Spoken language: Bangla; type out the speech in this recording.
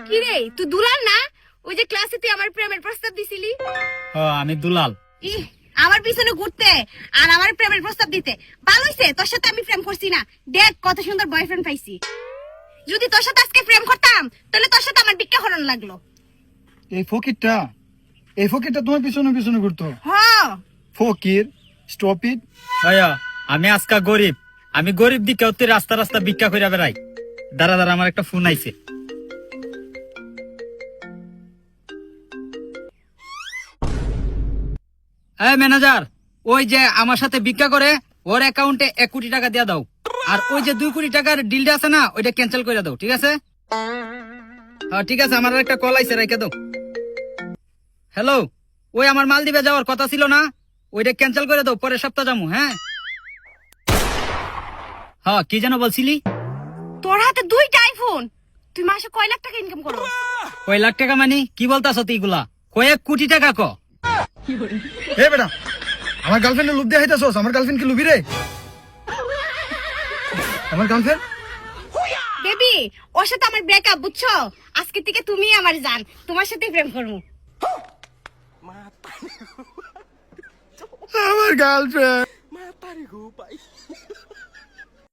কি রে তুই দুলাল না? ওই যে ক্লাসে তুই আমার প্রেমের প্রস্তাব দিছিলি। আমি দুলাল। আমার পিছনে ঘুরতে আর আমার প্রেমের প্রস্তাব দিতে ভালো হইছে। তোর সাথে আমি প্রেম করছি না, দেখ কত সুন্দর বয়ফ্রেন্ড পাইছি। যদি তোর সাথে আজকে প্রেম করতাম তাহলে তোর সাথে আমার বিক্কা হরণ লাগলো। এই ফকিরটা তোমার পিছনে পিছনে ঘুরতো। হ্যাঁ ফকির, স্টপ ইট। আমি আজকা গরিব, আমি গরিব দিকে তুই রাস্তা রাস্তা ভিক্ষা করে বেড়াই। দাঁড়া দাঁড়া, আমার একটা ফোন আইছে। এই ম্যানেজার, ওই যে আমার সাথে ভিক্ষা করে ওর অ্যাকাউন্টে 1 কোটি টাকা দিয়ে দাও। আর ওই যে 2 কোটি টাকার ডিলটা আছে না, ওইটা ক্যান্সেল করে দাও, ঠিক আছে? হ্যাঁ ঠিক আছে, আমার একটা কল আইছে, রেখে দাও। হ্যালো, ওই আমার মাল দিবে যাওয়ার কথা ছিল না, ওইটা ক্যান্সেল করে দাও, পরের সপ্তাহ যাবো। হ্যাঁ হ্যাঁ, কি যেন বলছিলি? তোর হাতে 2টা আইফোন, তুই মাসে কয় লাখ টাকা ইনকাম করো? কয় লাখ টাকা মানে কি বলতাছ তুই এগুলা? কয়েক কোটি টাকা ক। এ বেটা, আমার গার্লফ্রেন্ডের লুপ দিয়ে হাইতাছস? আমার গার্লফ্রেন্ড কি লুবি রে? আমার গার্লফ্রেন্ড বেবি, ওর সাথে আমার ব্রেকআপ, বুঝছো? আজকে থেকে তুমি আমার জান, তোমার সাথে প্রেম করবো। আমার গার্লফ্রেন্ড